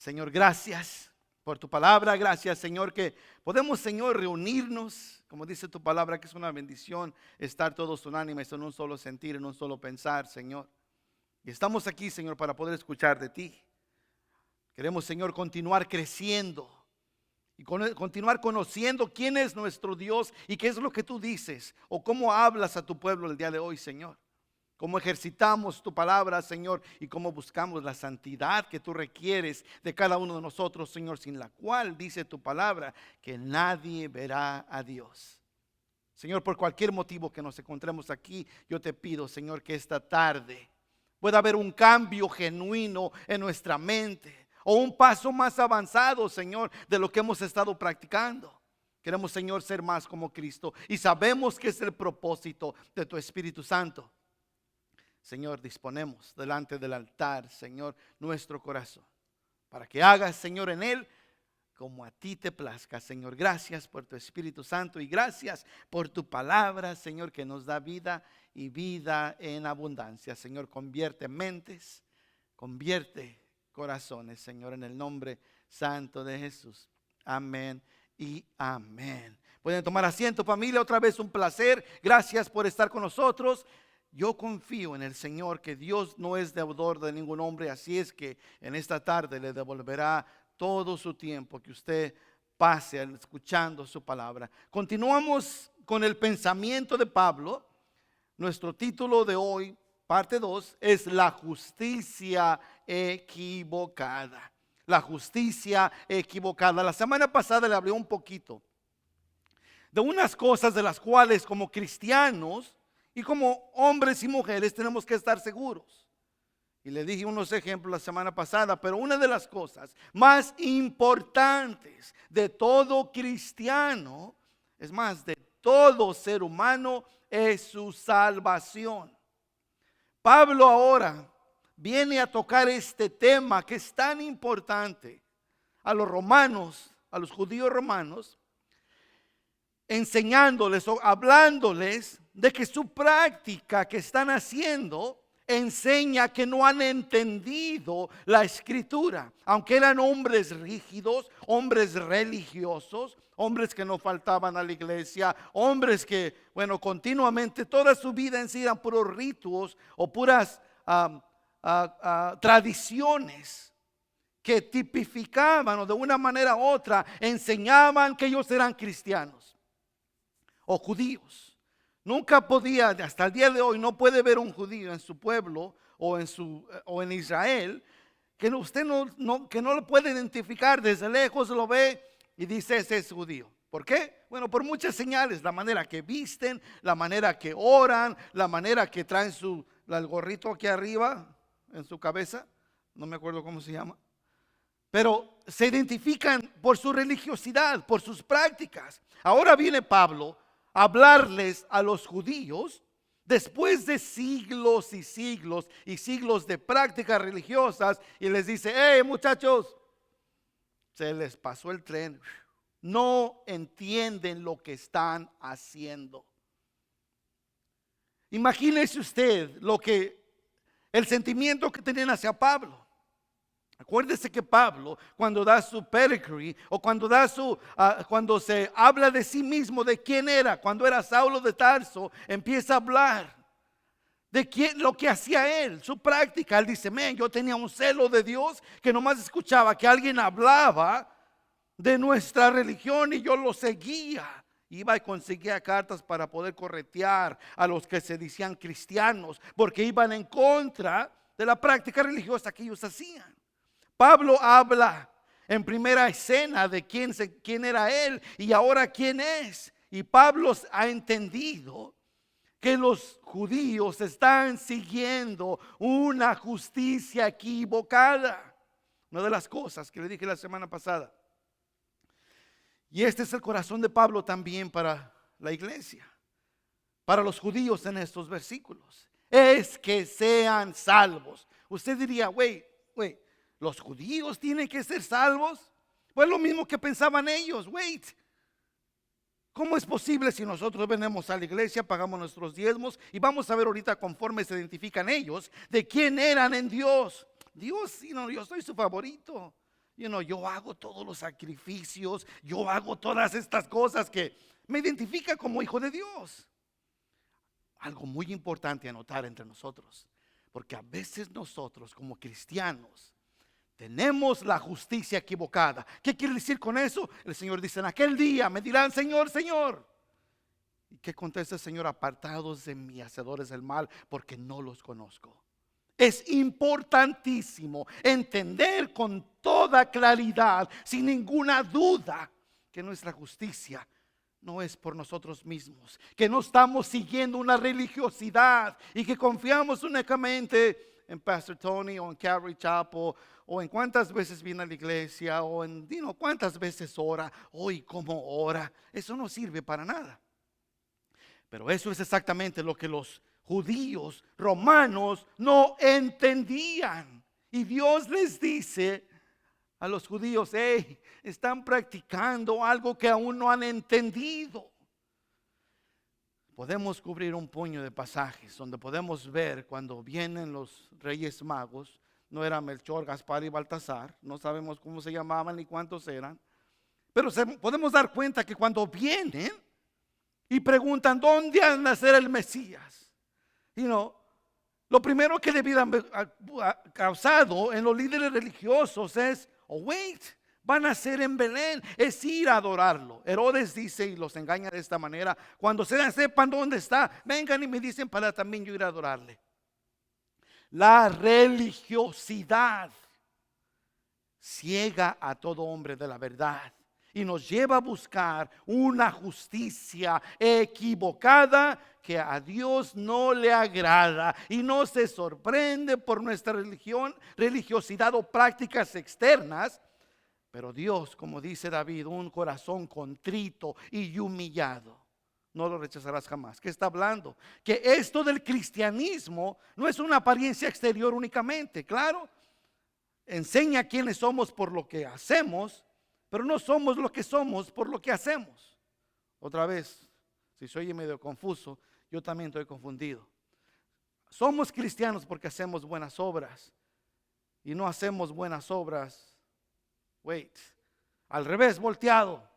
Señor, gracias por tu palabra. Gracias, Señor, que podemos, Señor, reunirnos. Como dice tu palabra, que es una bendición estar todos unánimes en un solo sentir, en un solo pensar, Señor. Y estamos aquí, Señor, para poder escuchar de ti. Queremos, Señor, continuar creciendo y continuar conociendo quién es nuestro Dios y qué es lo que tú dices o cómo hablas a tu pueblo el día de hoy, Señor. Cómo ejercitamos tu palabra, Señor, y cómo buscamos la santidad que tú requieres de cada uno de nosotros, Señor, sin la cual dice tu palabra que nadie verá a Dios. Señor, por cualquier motivo que nos encontremos aquí, yo te pido, Señor, que esta tarde pueda haber un cambio genuino en nuestra mente o un paso más avanzado, Señor, de lo que hemos estado practicando. Queremos, Señor, ser más como Cristo y sabemos que es el propósito de tu Espíritu Santo. Señor, disponemos delante del altar, Señor, nuestro corazón, para que hagas, Señor, en él como a ti te plazca, Señor. Gracias por tu Espíritu Santo y gracias por tu palabra, Señor, que nos da vida y vida en abundancia. Señor, convierte mentes, convierte corazones, Señor, en el nombre santo de Jesús. Amén y amén. Pueden tomar asiento, familia. Otra vez un placer. Gracias por estar con nosotros. Yo confío en el Señor, que Dios no es deudor de ningún hombre, así es que en esta tarde le devolverá todo su tiempo que usted pase escuchando su palabra. Continuamos con el pensamiento de Pablo. Nuestro título de hoy, parte 2, es la justicia equivocada. La justicia equivocada. La semana pasada le hablé un poquito de unas cosas de las cuales como cristianos y como hombres y mujeres tenemos que estar seguros. Y le dije unos ejemplos la semana pasada, pero una de las cosas más importantes de todo cristiano, es más, de todo ser humano, es su salvación. Pablo ahora viene a tocar este tema que es tan importante a los romanos, a los judíos romanos, enseñándoles o hablándoles de que su práctica que están haciendo enseña que no han entendido la escritura. Aunque eran hombres rígidos, hombres religiosos, hombres que no faltaban a la iglesia, hombres que, continuamente toda su vida en sí eran puros ritos o puras tradiciones que tipificaban o de una manera u otra enseñaban que ellos eran cristianos o judíos. Nunca podía, hasta el día de hoy, no puede ver un judío en su pueblo o en Israel que usted que no lo puede identificar. Desde lejos lo ve y dice: ese es judío. ¿Por qué? Bueno, por muchas señales: la manera que visten, la manera que oran, la manera que traen el gorrito aquí arriba en su cabeza, no me acuerdo cómo se llama, pero se identifican por su religiosidad, por sus prácticas. Ahora viene Pablo hablarles a los judíos después de siglos y siglos y siglos de prácticas religiosas y les dice: hey, muchachos, se les pasó el tren, no entienden lo que están haciendo. Imagínese usted el sentimiento que tenían hacia Pablo. Acuérdese que Pablo, cuando da su pedigree o cuando se habla de sí mismo, de quién era, cuando era Saulo de Tarso, empieza a hablar de lo que hacía él, su práctica. Él dice: yo tenía un celo de Dios que nomás escuchaba que alguien hablaba de nuestra religión y yo lo seguía. Iba y conseguía cartas para poder corretear a los que se decían cristianos, porque iban en contra de la práctica religiosa que ellos hacían. Pablo habla en primera escena de quién era él y ahora quién es. Y Pablo ha entendido que los judíos están siguiendo una justicia equivocada. Una de las cosas que le dije la semana pasada. Y este es el corazón de Pablo también para la iglesia, para los judíos en estos versículos. Es que sean salvos. Usted diría: wait. ¿Los judíos tienen que ser salvos? Pues lo mismo que pensaban ellos. Wait, ¿cómo es posible si nosotros venimos a la iglesia, pagamos nuestros diezmos y vamos a ver ahorita conforme se identifican ellos de quién eran en Dios? Dios, yo soy su favorito. Yo hago todos los sacrificios, yo hago todas estas cosas que me identifica como hijo de Dios. Algo muy importante a notar entre nosotros, porque a veces nosotros como cristianos tenemos la justicia equivocada. ¿Qué quiere decir con eso? El Señor dice: en aquel día me dirán: Señor, Señor. ¿Y qué contesta el Señor? Apartados de mí, hacedores del mal, porque no los conozco. Es importantísimo entender con toda claridad, sin ninguna duda, que nuestra justicia no es por nosotros mismos, que no estamos siguiendo una religiosidad y que confiamos únicamente en Pastor Tony o en Calvary Chapel o en cuántas veces viene a la iglesia o en cuántas veces ora y cómo ora. Eso no sirve para nada. Pero eso es exactamente lo que los judíos romanos no entendían. Y Dios les dice a los judíos: están practicando algo que aún no han entendido. Podemos cubrir un puño de pasajes donde podemos ver cuando vienen los reyes magos. No eran Melchor, Gaspar y Baltasar, no sabemos cómo se llamaban ni cuántos eran, pero podemos dar cuenta que cuando vienen y preguntan: ¿dónde ha de nacer el Mesías? Lo primero que debiera haber causado en los líderes religiosos es: van a ser en Belén, es ir a adorarlo. Herodes dice y los engaña de esta manera: cuando sepan dónde está, vengan y me dicen para también yo ir a adorarle. La religiosidad ciega a todo hombre de la verdad y nos lleva a buscar una justicia equivocada que a Dios no le agrada, y no se sorprende por nuestra religiosidad o prácticas externas. Pero Dios, como dice David, un corazón contrito y humillado no lo rechazarás jamás. ¿Qué está hablando? Que esto del cristianismo no es una apariencia exterior únicamente. Claro, enseña quiénes somos por lo que hacemos, pero no somos lo que somos por lo que hacemos. Otra vez, si soy medio confuso, yo también estoy confundido. Somos cristianos porque hacemos buenas obras, y no hacemos buenas obras. Al revés, volteado.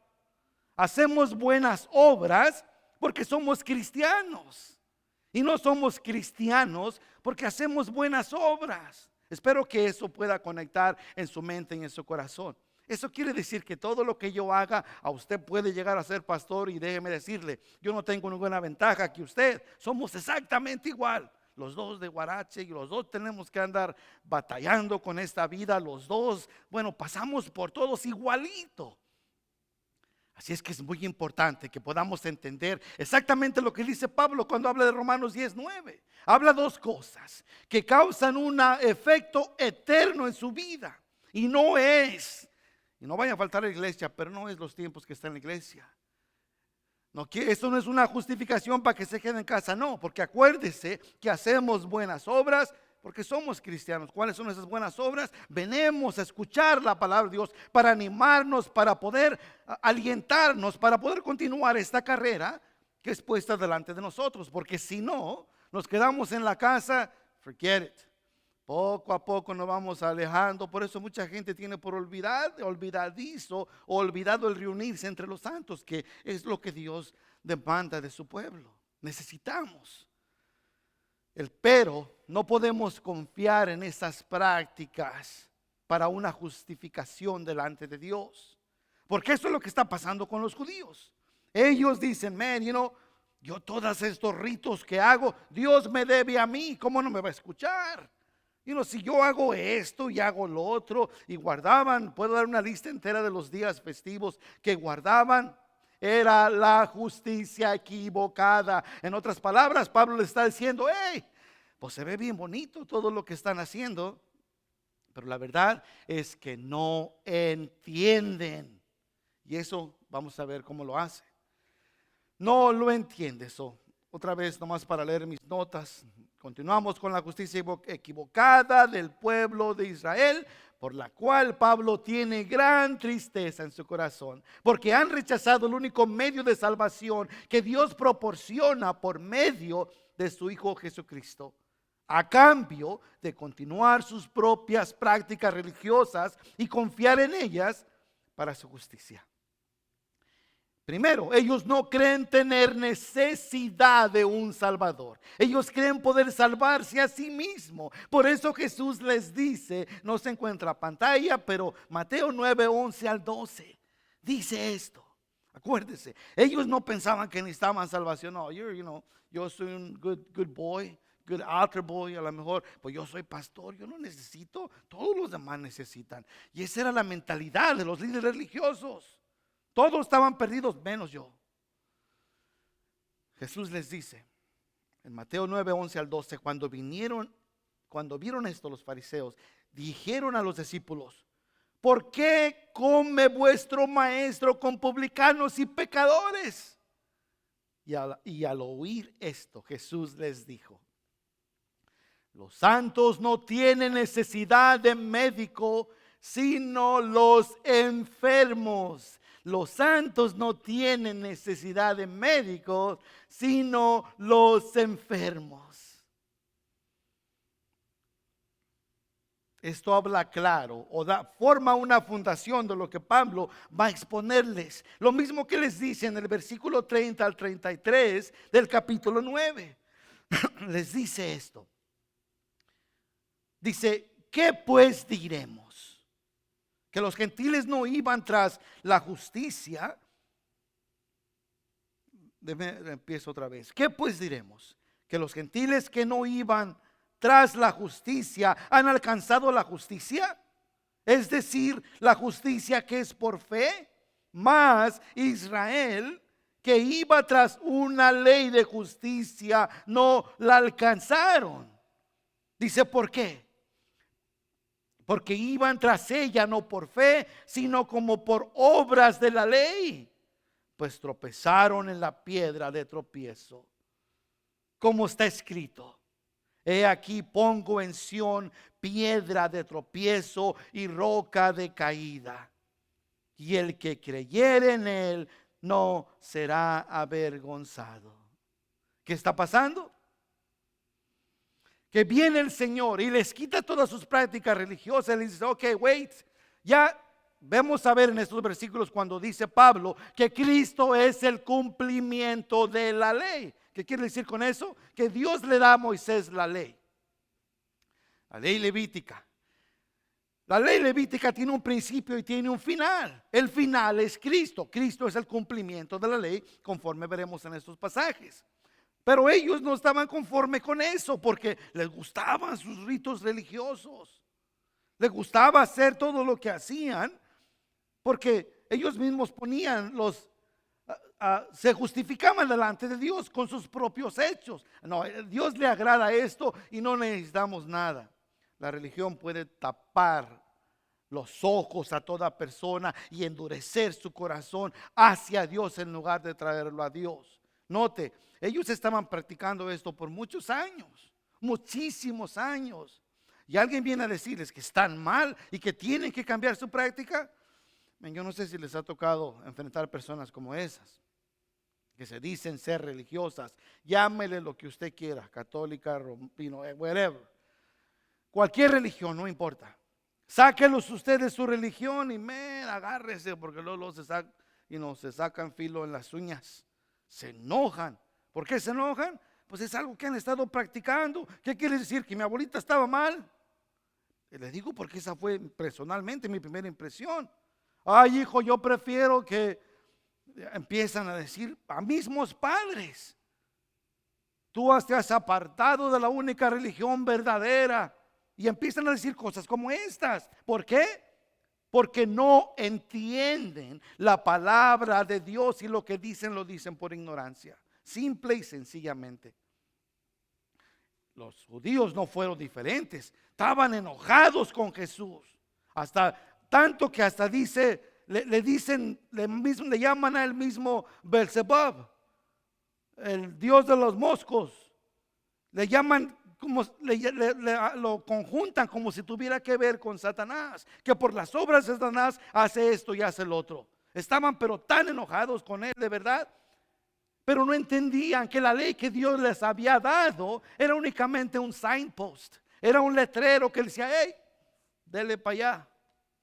Hacemos buenas obras porque somos cristianos, y no somos cristianos porque hacemos buenas obras. Espero que eso pueda conectar en su mente y en su corazón. Eso quiere decir que todo lo que yo haga, a usted puede llegar a ser pastor, y déjeme decirle, yo no tengo ninguna ventaja que usted. Somos exactamente igual. Los dos de Guarache, y los dos tenemos que andar batallando con esta vida. Los dos, pasamos por todos igualito. Así es que es muy importante que podamos entender exactamente lo que dice Pablo cuando habla de Romanos 10:9. Habla dos cosas que causan un efecto eterno en su vida. Y no vaya a faltar a la iglesia, pero no es los tiempos que está en la iglesia. No, que esto no es una justificación para que se quede en casa, no, porque acuérdese que hacemos buenas obras porque somos cristianos. ¿Cuáles son esas buenas obras? Venimos a escuchar la palabra de Dios para animarnos, para poder alientarnos, para poder continuar esta carrera que es puesta delante de nosotros, porque si no, nos quedamos en la casa, forget it. Poco a poco nos vamos alejando. Por eso mucha gente tiene por olvidado el reunirse entre los santos, que es lo que Dios demanda de su pueblo. Necesitamos. Pero no podemos confiar en esas prácticas para una justificación delante de Dios, porque eso es lo que está pasando con los judíos. Ellos dicen: yo todos estos ritos que hago, Dios me debe a mí, ¿cómo no me va a escuchar? Si yo hago esto y hago lo otro, y guardaban, puedo dar una lista entera de los días festivos que guardaban, era la justicia equivocada. En otras palabras, Pablo le está diciendo: pues se ve bien bonito todo lo que están haciendo, pero la verdad es que no entienden. Y eso vamos a ver cómo lo hace. No lo entiende eso. Otra vez, nomás para leer mis notas. Continuamos con la justicia equivocada del pueblo de Israel, por la cual Pablo tiene gran tristeza en su corazón, porque han rechazado el único medio de salvación que Dios proporciona por medio de su Hijo Jesucristo. a cambio de continuar sus propias prácticas religiosas y confiar en ellas para su justicia. Primero, ellos no creen tener necesidad de un Salvador. Ellos creen poder salvarse a sí mismos. Por eso Jesús les dice, no se encuentra a pantalla, pero Mateo 9, 11 al 12, dice esto. Acuérdese, ellos no pensaban que necesitaban salvación. No, yo soy un good boy, good altar boy, a lo mejor, pues yo soy pastor, yo no necesito, todos los demás necesitan. Y esa era la mentalidad de los líderes religiosos. Todos estaban perdidos menos yo. Jesús les dice en Mateo 9, 11 al 12, cuando vieron esto los fariseos, dijeron a los discípulos: ¿por qué come vuestro maestro con publicanos y pecadores? Y al oír esto, Jesús les dijo: los santos no tienen necesidad de médico, sino los enfermos. Los santos no tienen necesidad de médicos, sino los enfermos. Esto habla claro o forma una fundación de lo que Pablo va a exponerles. Lo mismo que les dice en el versículo 30 al 33 del capítulo 9. Les dice esto. Dice: ¿qué pues diremos? Que los gentiles no iban tras la justicia. Empiezo otra vez. ¿Qué pues diremos? Que los gentiles que no iban tras la justicia han alcanzado la justicia, es decir, la justicia que es por fe. Mas Israel, que iba tras una ley de justicia, no la alcanzaron. Dice: ¿por qué? Porque iban tras ella no por fe, sino como por obras de la ley, pues tropezaron en la piedra de tropiezo. Como está escrito: he aquí pongo en Sión piedra de tropiezo y roca de caída, y el que creyere en él no será avergonzado. ¿Qué está pasando? Que viene el Señor y les quita todas sus prácticas religiosas. Les dice: ok, wait. Ya vamos a ver en estos versículos cuando dice Pablo que Cristo es el cumplimiento de la ley. ¿Qué quiere decir con eso? Que Dios le da a Moisés la ley levítica. La ley levítica tiene un principio y tiene un final. El final es Cristo. Cristo es el cumplimiento de la ley, conforme veremos en estos pasajes. Pero ellos no estaban conformes con eso, porque les gustaban sus ritos religiosos. Les gustaba hacer todo lo que hacían, porque ellos mismos ponían se justificaban delante de Dios con sus propios hechos. No, Dios le agrada esto y no necesitamos nada. La religión puede tapar los ojos a toda persona y endurecer su corazón hacia Dios en lugar de traerlo a Dios. Note, ellos estaban practicando esto por muchos años, muchísimos años. Y alguien viene a decirles que están mal y que tienen que cambiar su práctica. Yo no sé si les ha tocado enfrentar personas como esas, que se dicen ser religiosas. Llámele lo que usted quiera, católica, whatever. Cualquier religión, no importa. Sáquelos usted de su religión y agárrese, porque luego se sacan filo en las uñas. Se enojan. ¿Por qué se enojan? Pues es algo que han estado practicando. ¿Qué quiere decir? ¿Que mi abuelita estaba mal? Les digo porque esa fue personalmente mi primera impresión. Ay, hijo, yo prefiero que empiezan a decir a mismos padres: tú te has apartado de la única religión verdadera. Y empiezan a decir cosas como estas. ¿Por qué? Porque no entienden la palabra de Dios y lo que dicen lo dicen por ignorancia. Simple y sencillamente. Los judíos no fueron diferentes. Estaban enojados con Jesús. Hasta tanto que hasta le llaman a él mismo Belzebub, el dios de los moscos. Le llaman, lo conjuntan como si tuviera que ver con Satanás, que por las obras de Satanás hace esto y hace el otro. Estaban pero tan enojados con él, de verdad. pero no entendían que la ley que Dios les había dado era únicamente un signpost. Era un letrero que decía, hey, dele para allá,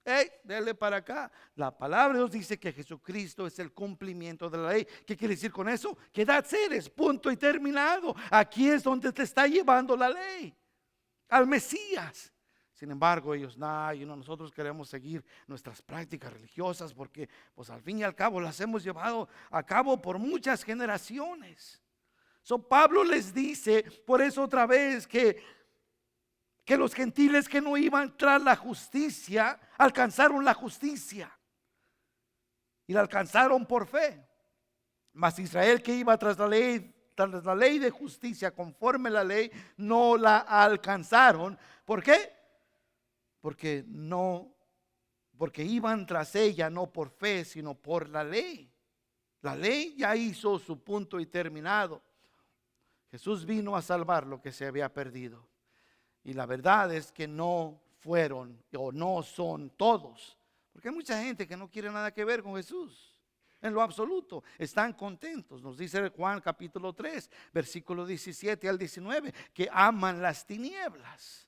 hey, dele para acá. La palabra de Dios dice que Jesucristo es el cumplimiento de la ley. ¿Qué quiere decir con eso? Que that's it, es punto y terminado. Aquí es donde te está llevando la ley, al Mesías. Sin embargo, ellos, nosotros queremos seguir nuestras prácticas religiosas porque pues al fin y al cabo las hemos llevado a cabo por muchas generaciones. Pablo les dice por eso otra vez que los gentiles que no iban tras la justicia alcanzaron la justicia y la alcanzaron por fe. Mas Israel que iba tras la ley de justicia conforme la ley, no la alcanzaron. ¿Por qué? Porque iban tras ella no por fe, sino por la ley. La ley ya hizo su punto y terminado. Jesús vino a salvar lo que se había perdido. Y la verdad es que no fueron o no son todos. Porque hay mucha gente que no quiere nada que ver con Jesús. En lo absoluto, están contentos. Nos dice Juan capítulo 3, versículo 17 al 19, que aman las tinieblas.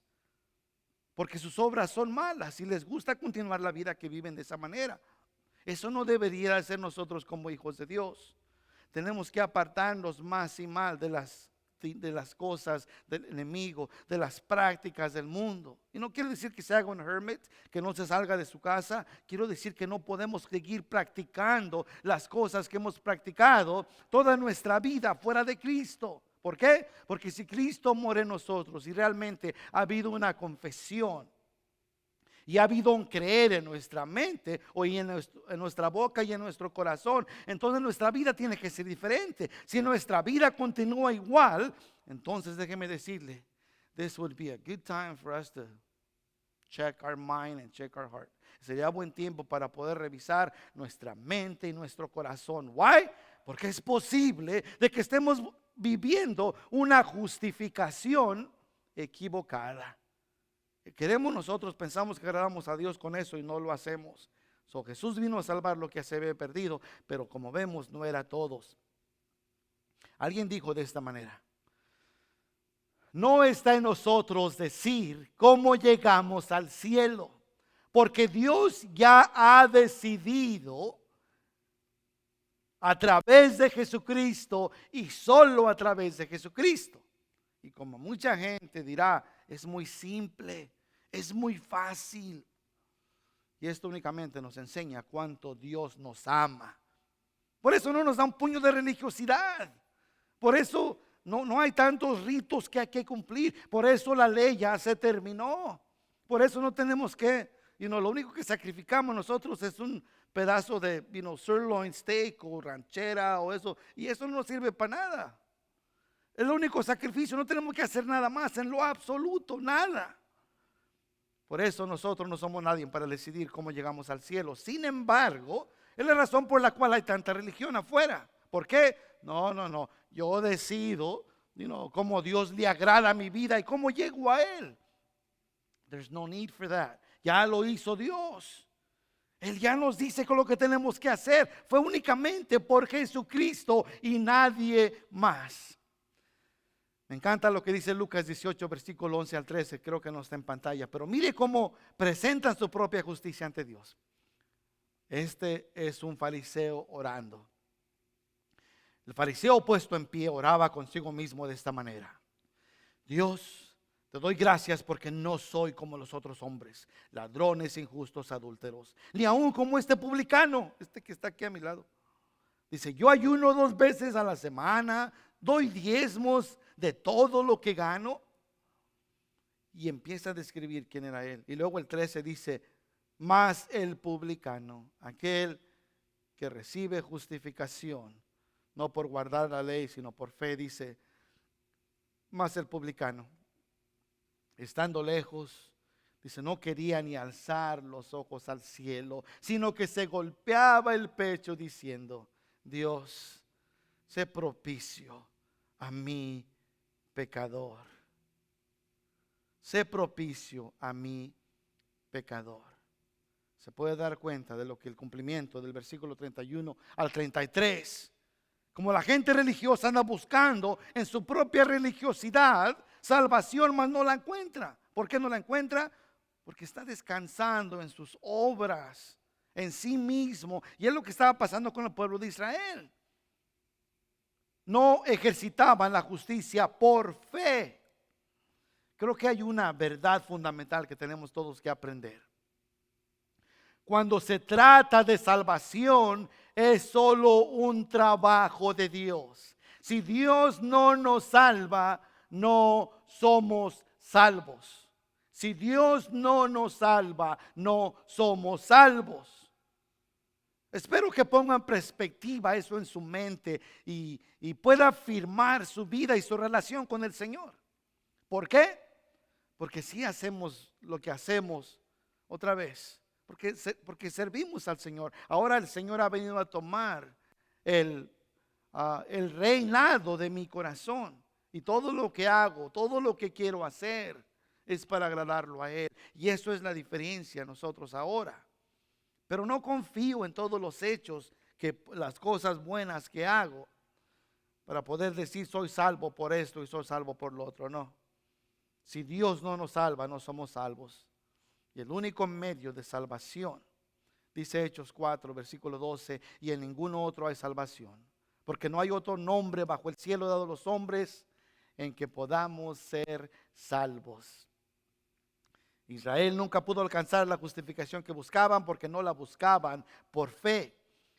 Porque sus obras son malas y les gusta continuar la vida que viven de esa manera. Eso no debería ser nosotros como hijos de Dios. Tenemos que apartarnos más y más de las cosas del enemigo, de las prácticas del mundo. Y no quiero decir que se haga un hermit, que no se salga de su casa. Quiero decir que no podemos seguir practicando las cosas que hemos practicado toda nuestra vida fuera de Cristo. ¿Por qué? Porque si Cristo muere en nosotros y realmente ha habido una confesión y ha habido un creer en nuestra mente o en nuestra boca y en nuestro corazón, entonces nuestra vida tiene que ser diferente. Si nuestra vida continúa igual, entonces déjeme decirle, this would be a good time for us to check our mind and check our heart. Sería buen tiempo para poder revisar nuestra mente y nuestro corazón. Why? Porque es posible de que estemos viviendo una justificación equivocada. Pensamos que agradamos a Dios con eso y no lo hacemos. Jesús vino a salvar lo que se había perdido, pero como vemos no era todos. Alguien dijo de esta manera: no está en nosotros decir cómo llegamos al cielo, porque Dios ya ha decidido a través de Jesucristo y solo a través de Jesucristo. Y como mucha gente dirá, es muy simple, es muy fácil. Y esto únicamente nos enseña cuánto Dios nos ama. Por eso no nos da un puño de religiosidad. Por eso no hay tantos ritos que hay que cumplir. Por eso la ley ya se terminó. Por eso no tenemos que, lo único que sacrificamos nosotros es un pedazo de, sirloin steak o ranchera o eso. Y eso no nos sirve para nada. Es el único sacrificio. No tenemos que hacer nada más, en lo absoluto, nada. Por eso nosotros no somos nadie para decidir cómo llegamos al cielo. Sin embargo, es la razón por la cual hay tanta religión afuera. ¿Por qué? No. Yo decido, cómo Dios le agrada a mi vida y cómo llego a Él. There's no need for that. Ya lo hizo Dios. Él ya nos dice con lo que tenemos que hacer. Fue únicamente por Jesucristo y nadie más. Me encanta lo que dice Lucas 18, versículo 11 al 13. Creo que no está en pantalla. Pero mire cómo presentan su propia justicia ante Dios. Este es un fariseo orando. El fariseo puesto en pie oraba consigo mismo de esta manera: Dios, te doy gracias porque no soy como los otros hombres, ladrones, injustos, adúlteros, ni aún como este publicano, que está aquí a mi lado. Dice, yo ayuno 2 veces a la semana, doy diezmos de todo lo que gano. Y empieza a describir quién era él. Y luego el 13 dice, mas el publicano, aquel que recibe justificación, no por guardar la ley, sino por fe, dice, mas el publicano, estando lejos, dice, no quería ni alzar los ojos al cielo, sino que se golpeaba el pecho diciendo, Dios, sé propicio a mi pecador. Sé propicio a mi pecador. Se puede dar cuenta de lo que el cumplimiento del versículo 31 al 33 Como la gente religiosa anda buscando en su propia religiosidad salvación, mas no la encuentra. ¿Por qué no la encuentra? Porque está descansando en sus obras, en sí mismo. Y es lo que estaba pasando con el pueblo de Israel. No ejercitaban la justicia por fe. Creo que hay una verdad fundamental que tenemos todos que aprender. Cuando se trata de salvación, es solo un trabajo de Dios. Si Dios no nos salva, no somos salvos. Si Dios no nos salva, no somos salvos. Espero que ponga en perspectiva eso en su mente y pueda afirmar su vida y su relación con el Señor. ¿Por qué? Porque si hacemos lo que hacemos otra vez. Porque servimos al Señor. Ahora el Señor ha venido a tomar el reinado de mi corazón. Y todo lo que hago, todo lo que quiero hacer es para agradarlo a Él. Y eso es la diferencia nosotros ahora. Pero no confío en todos los hechos, que las cosas buenas que hago, para poder decir soy salvo por esto y soy salvo por lo otro. No. Si Dios no nos salva, no somos salvos. Y el único medio de salvación, dice Hechos 4, versículo 12, y en ningún otro hay salvación. Porque no hay otro nombre bajo el cielo dado a los hombres en que podamos ser salvos. Israel nunca pudo alcanzar la justificación que buscaban porque no la buscaban por fe.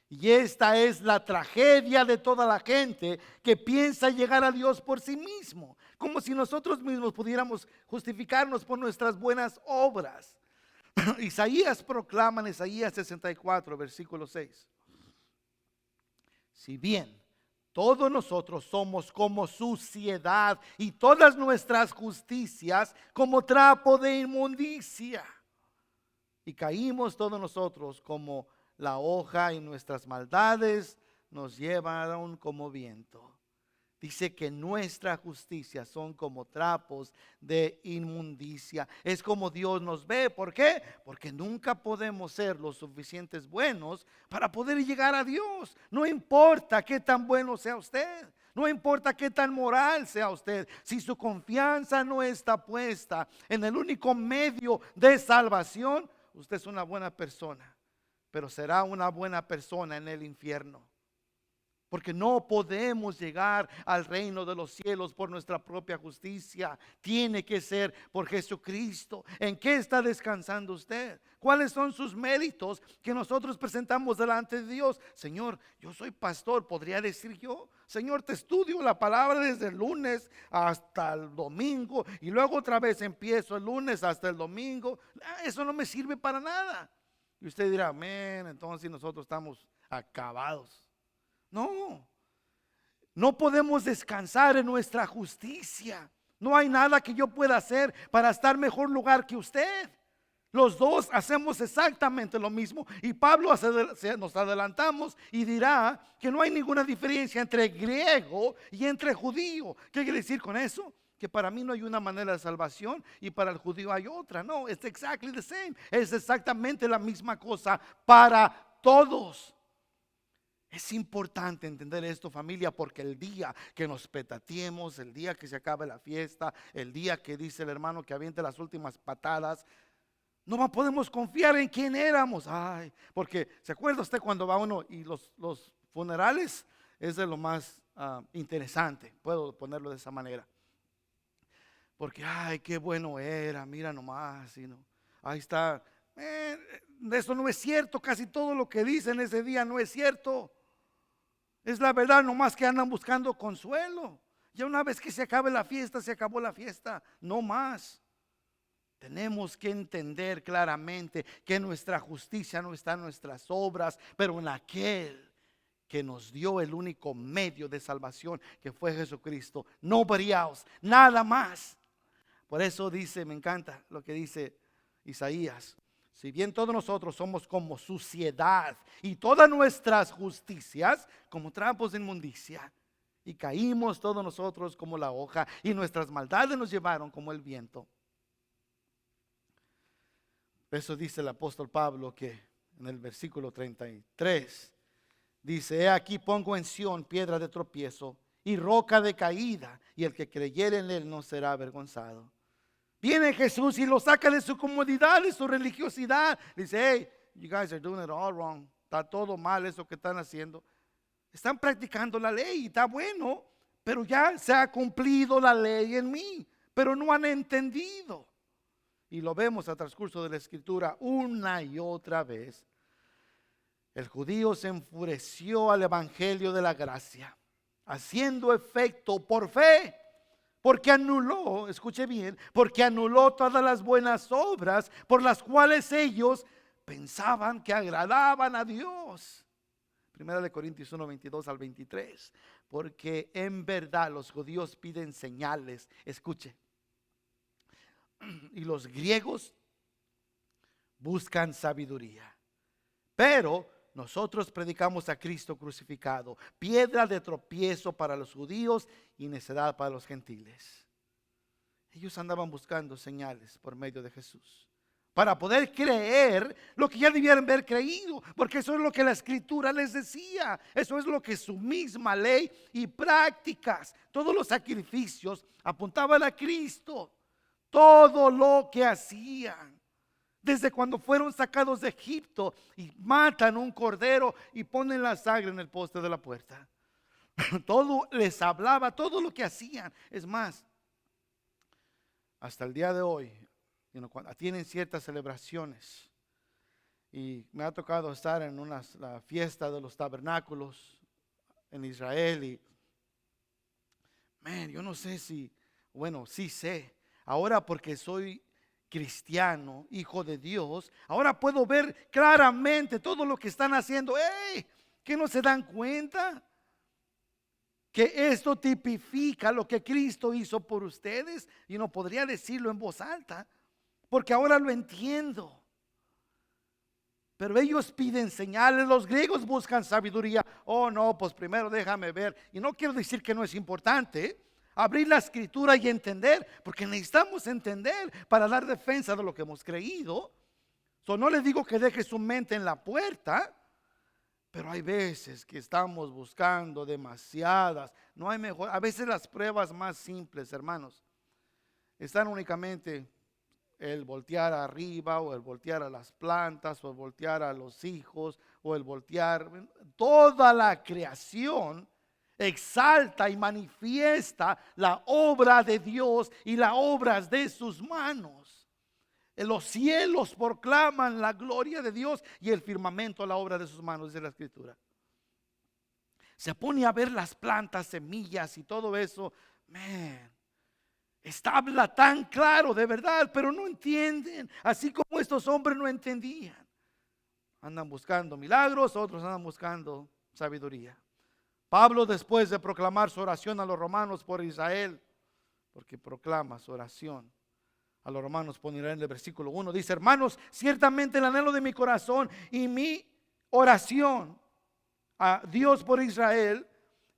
Y esta es la tragedia de toda la gente que piensa llegar a Dios por sí mismo, como si nosotros mismos pudiéramos justificarnos por nuestras buenas obras. Isaías proclama en Isaías 64, versículo 6. Si bien todos nosotros somos como suciedad y todas nuestras justicias como trapo de inmundicia, y caímos todos nosotros como la hoja y nuestras maldades nos llevaron como viento. Dice que nuestra justicia son como trapos de inmundicia. Es como Dios nos ve. ¿Por qué? Porque nunca podemos ser lo suficientes buenos para poder llegar a Dios. No importa qué tan bueno sea usted. No importa qué tan moral sea usted. Si su confianza no está puesta en el único medio de salvación, usted es una buena persona. Pero será una buena persona en el infierno. Porque no podemos llegar al reino de los cielos por nuestra propia justicia. Tiene que ser por Jesucristo. ¿En qué está descansando usted? ¿Cuáles son sus méritos que nosotros presentamos delante de Dios? Señor, yo soy pastor, podría decir yo. Señor, te estudio la palabra desde el lunes hasta el domingo. Y luego otra vez empiezo el lunes hasta el domingo. Eso no me sirve para nada. Y usted dirá, amén, entonces nosotros estamos acabados. No podemos descansar en nuestra justicia. No hay nada que yo pueda hacer para estar mejor lugar que usted. Los dos hacemos exactamente lo mismo. Y Pablo nos adelantamos y dirá que no hay ninguna diferencia entre griego y entre judío. ¿Qué quiere decir con eso? Que para mí no hay una manera de salvación y para el judío hay otra. No, it's exactly the same. Es exactamente la misma cosa para todos. Es importante entender esto, familia, porque el día que nos petateemos, el día que se acabe la fiesta, el día que dice el hermano que aviente las últimas patadas, no podemos confiar en quién éramos. Ay, porque ¿se acuerda usted cuando va uno y los funerales es de lo más interesante? Puedo ponerlo de esa manera. Porque, ay, qué bueno era, mira nomás, ahí está. Eso no es cierto, casi todo lo que dicen ese día no es cierto. Es la verdad, nomás que andan buscando consuelo. Ya una vez que se acabe la fiesta, se acabó la fiesta, no más. Tenemos que entender claramente que nuestra justicia no está en nuestras obras, pero en aquel que nos dio el único medio de salvación, que fue Jesucristo. Nobody else, nada más. Por eso dice, me encanta lo que dice Isaías. Si bien todos nosotros somos como suciedad y todas nuestras justicias como trapos de inmundicia, y caímos todos nosotros como la hoja y nuestras maldades nos llevaron como el viento. Eso dice el apóstol Pablo, que en el versículo 33 Dice, he aquí pongo en Sión piedra de tropiezo y roca de caída, y el que creyere en él no será avergonzado. Viene Jesús y lo saca de su comodidad, de su religiosidad. Dice, hey, you guys are doing it all wrong. Está todo mal eso que están haciendo. Están practicando la ley y está bueno, pero ya se ha cumplido la ley en mí, pero no han entendido. Y lo vemos a transcurso de la escritura una y otra vez. El judío se enfureció al evangelio de la gracia, haciendo efecto por fe, porque anuló, escuche bien, porque anuló todas las buenas obras por las cuales ellos pensaban que agradaban a Dios. Primera de Corintios 1, 22 al 23. Porque en verdad los judíos piden señales, escuche, y los griegos buscan sabiduría. Pero nosotros predicamos a Cristo crucificado, piedra de tropiezo para los judíos y necedad para los gentiles. Ellos andaban buscando señales por medio de Jesús, para poder creer lo que ya debían haber creído, porque eso es lo que la escritura les decía, eso es lo que su misma ley y prácticas, todos los sacrificios apuntaban a Cristo, todo lo que hacían. Desde cuando fueron sacados de Egipto y matan un cordero y ponen la sangre en el poste de la puerta. Todo les hablaba, todo lo que hacían. Es más, hasta el día de hoy, cuando tienen ciertas celebraciones, y me ha tocado estar en la fiesta de los tabernáculos en Israel, y yo no sé si, sí sé, ahora porque soy cristiano, hijo de Dios, ahora puedo ver claramente todo lo que están haciendo. ¡Ey! ¿Que no se dan cuenta? Que esto tipifica lo que Cristo hizo por ustedes. Y no podría decirlo en voz alta, porque ahora lo entiendo. Pero ellos piden señales, los griegos buscan sabiduría. Oh no, pues primero déjame ver. Y no quiero decir que no es importante abrir la escritura y entender, porque necesitamos entender para dar defensa de lo que hemos creído. No le digo que deje su mente en la puerta, pero hay veces que estamos buscando demasiadas. No hay mejor. A veces las pruebas más simples, hermanos, están únicamente el voltear arriba, o el voltear a las plantas, o el voltear a los hijos, o el voltear. Toda la creación exalta y manifiesta la obra de Dios y las obras de sus manos. Los cielos proclaman la gloria de Dios y el firmamento la obra de sus manos, dice la escritura. Se pone a ver las plantas, semillas y todo eso. Habla tan claro de verdad, pero no entienden, así como estos hombres no entendían. Andan buscando milagros, otros andan buscando sabiduría. Pablo, después de proclamar su oración a los romanos por Israel, porque proclama su oración a los romanos, pondrá en el versículo 1, dice: hermanos, ciertamente el anhelo de mi corazón y mi oración a Dios por Israel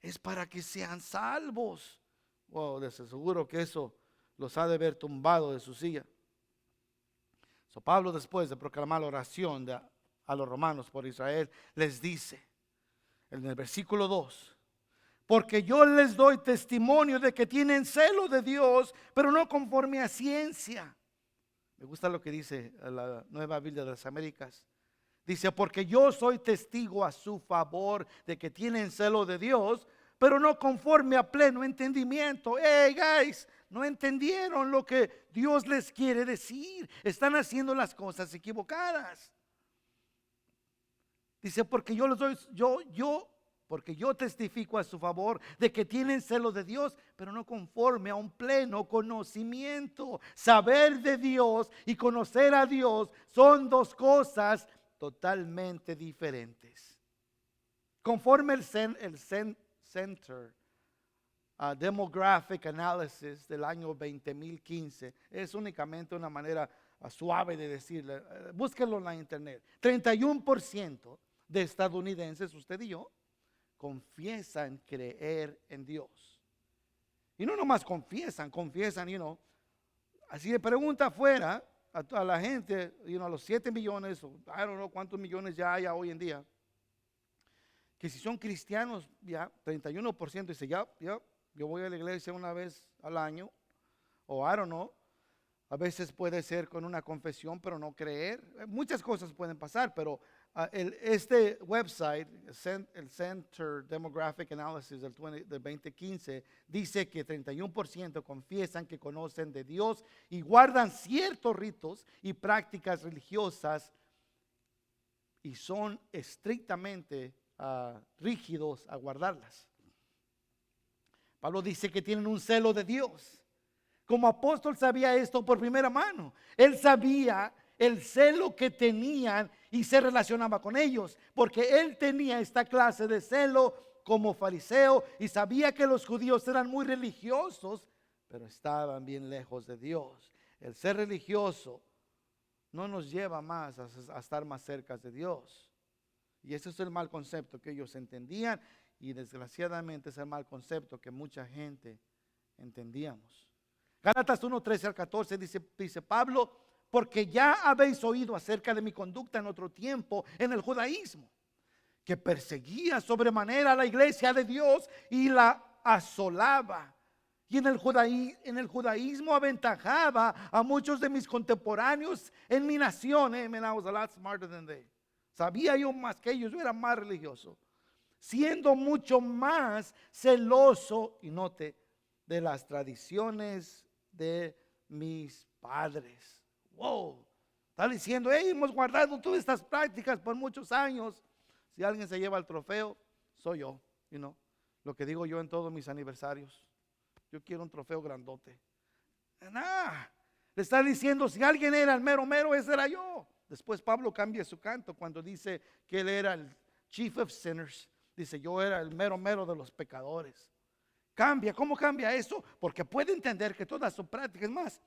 es para que sean salvos. Wow, de seguro que eso los ha de haber tumbado de su silla. Pablo, después de proclamar la oración a los romanos por Israel, les dice en el versículo 2: porque yo les doy testimonio de que tienen celo de Dios, pero no conforme a ciencia. Me gusta lo que dice la Nueva Biblia de las Américas. Dice: porque yo soy testigo a su favor de que tienen celo de Dios, pero no conforme a pleno entendimiento. Hey guys, no entendieron lo que Dios les quiere decir. Están haciendo las cosas equivocadas. Dice: porque yo les doy, porque yo testifico a su favor de que tienen celo de Dios, pero no conforme a un pleno conocimiento. Saber de Dios y conocer a Dios son dos cosas totalmente diferentes. Conforme el Center Demographic Analysis del año 2015, es únicamente una manera suave de decirle, búsquenlo en la internet. 31% de estadounidenses, usted y yo, confiesan creer en Dios. Y no nomás confiesan, así de pregunta afuera a la gente, a los 7 millones, o I don't know cuántos millones ya hay hoy en día, que si son cristianos, ya 31% dice, ya, yo voy a la iglesia una vez al año, o I don't know. A veces puede ser con una confesión, pero no creer. Muchas cosas pueden pasar, pero este website, el Center Demographic Analysis del 2015, dice que 31% confiesan que conocen de Dios y guardan ciertos ritos y prácticas religiosas y son estrictamente rígidos a guardarlas. Pablo dice que tienen un celo de Dios. Como apóstol sabía esto por primera mano. Él sabía el celo que tenían y se relacionaba con ellos, porque él tenía esta clase de celo como fariseo y sabía que los judíos eran muy religiosos, pero estaban bien lejos de Dios. El ser religioso no nos lleva más a estar más cerca de Dios. Y ese es el mal concepto que ellos entendían, y desgraciadamente es el mal concepto que mucha gente entendíamos. Gálatas 1:13-14 dice Pablo, porque ya habéis oído acerca de mi conducta en otro tiempo en el judaísmo, que perseguía sobremanera a la iglesia de Dios y la asolaba. Y en el judaísmo aventajaba a muchos de mis contemporáneos en mi nación. I was a lot smarter than they. Sabía yo más que ellos, yo era más religioso. Siendo mucho más celoso, y note, de las tradiciones de mis padres. Wow, está diciendo, hemos guardado todas estas prácticas por muchos años. Si alguien se lleva el trofeo, soy yo, lo que digo yo en todos mis aniversarios. Yo quiero un trofeo grandote. Le está diciendo, si alguien era el mero mero, ese era yo. Después Pablo cambia su canto cuando dice que él era el chief of sinners. Dice, yo era el mero mero de los pecadores. Cambia. ¿Cómo cambia eso? Porque puede entender que todas sus prácticas, más,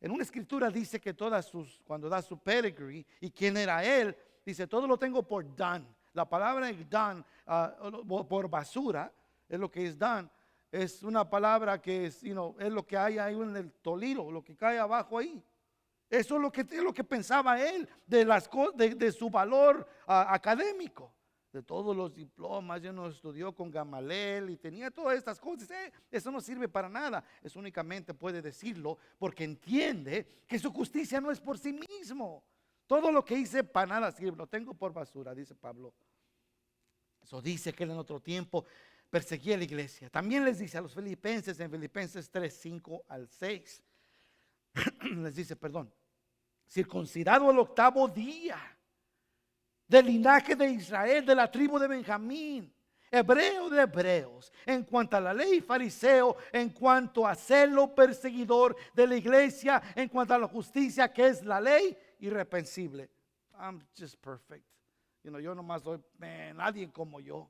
en una escritura dice que cuando da su pedigree y quién era él, dice, todo lo tengo por done. La palabra done, por basura, es lo que es done. Es una palabra que es lo que hay ahí en el tolilo, lo que cae abajo ahí. Eso es lo que pensaba él de su valor académico. De todos los diplomas, yo no estudió con Gamaliel y tenía todas estas cosas. Eso no sirve para nada. Eso únicamente puede decirlo porque entiende que su justicia no es por sí mismo. Todo lo que hice para nada sirve, lo tengo por basura, dice Pablo. Eso dice que él en otro tiempo perseguía a la iglesia. También les dice a los filipenses en Filipenses 3:5-6. Les dice, circuncidado el 8º día, del linaje de Israel, de la tribu de Benjamín, hebreo de hebreos, en cuanto a la ley, fariseo, en cuanto a celo, perseguidor de la iglesia, en cuanto a la justicia que es la ley, irreprensible. I'm just perfect. Yo nomás soy nadie como yo.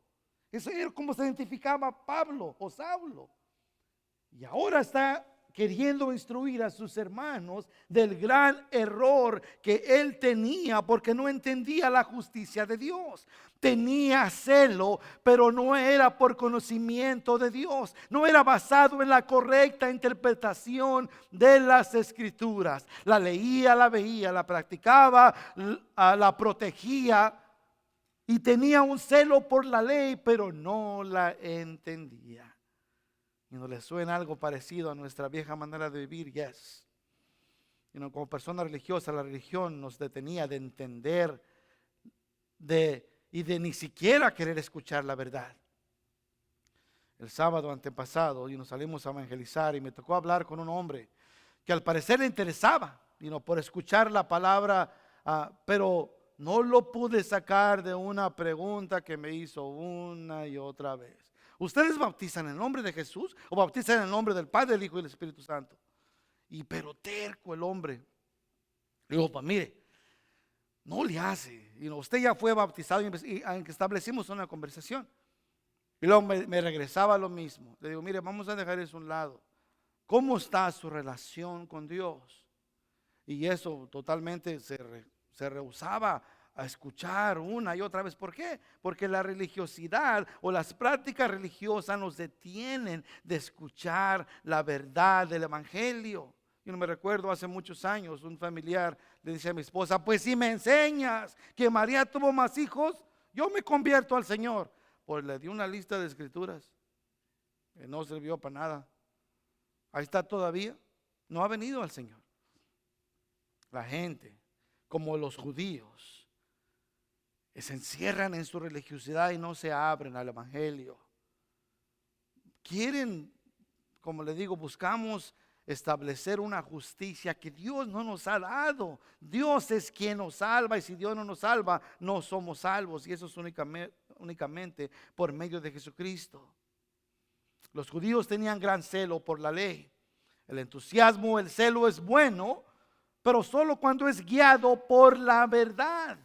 Eso era como se identificaba Pablo o Saulo. Y ahora está queriendo instruir a sus hermanos del gran error que él tenía porque no entendía la justicia de Dios. Tenía celo, pero no era por conocimiento de Dios. No era basado en la correcta interpretación de las escrituras. La leía, la veía, la practicaba, la protegía y tenía un celo por la ley, pero no la entendía. ¿Y no le suena algo parecido a nuestra vieja manera de vivir? Yes. Como persona religiosa, la religión nos detenía de entender y de ni siquiera querer escuchar la verdad. El sábado antepasado nos salimos a evangelizar y me tocó hablar con un hombre que al parecer le interesaba por escuchar la palabra, pero no lo pude sacar de una pregunta que me hizo una y otra vez. ¿Ustedes bautizan en el nombre de Jesús o bautizan en el nombre del Padre, del Hijo y del Espíritu Santo? Pero terco el hombre. Le digo, mire, no le hace. Usted ya fue bautizado y establecimos una conversación. Y luego me regresaba lo mismo. Le digo, mire, vamos a dejar eso a un lado. ¿Cómo está su relación con Dios? Y eso totalmente se rehusaba a escuchar una y otra vez. ¿Por qué? Porque la religiosidad o las prácticas religiosas nos detienen de escuchar la verdad del evangelio. Yo no me recuerdo hace muchos años un familiar le dice a mi esposa, pues si me enseñas que María tuvo más hijos, yo me convierto al Señor. pues le dio una lista de escrituras que no sirvió para nada. Ahí está todavía. No ha venido al Señor. La gente, como los judíos, se encierran en su religiosidad y no se abren al evangelio. Quieren, como le digo, buscamos establecer una justicia que Dios no nos ha dado. Dios es quien nos salva, y si Dios no nos salva, no somos salvos, y eso es únicamente por medio de Jesucristo. Los judíos tenían gran celo por la ley. El entusiasmo, el celo es bueno, pero solo cuando es guiado por la verdad.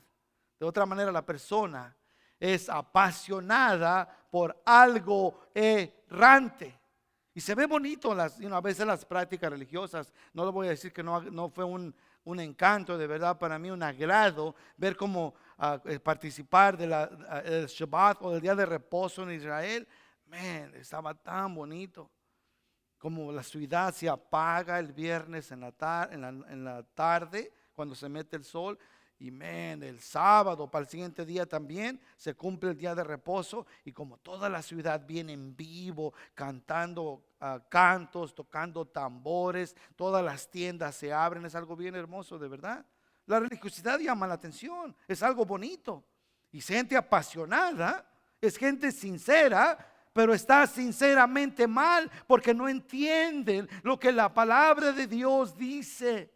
De otra manera, la persona es apasionada por algo errante. Y se ve bonito a veces las prácticas religiosas. No le voy a decir que no fue un encanto, de verdad para mí un agrado ver cómo participar del Shabbat o del día de reposo en Israel. Estaba tan bonito. Como la ciudad se apaga el viernes en la tarde cuando se mete el sol. Y el sábado para el siguiente día también se cumple el día de reposo, y como toda la ciudad viene en vivo, cantando cantos, tocando tambores, todas las tiendas se abren. Es algo bien hermoso, de verdad. La religiosidad llama la atención, es algo bonito. Y gente apasionada, es gente sincera, pero está sinceramente mal porque no entienden lo que la palabra de Dios dice.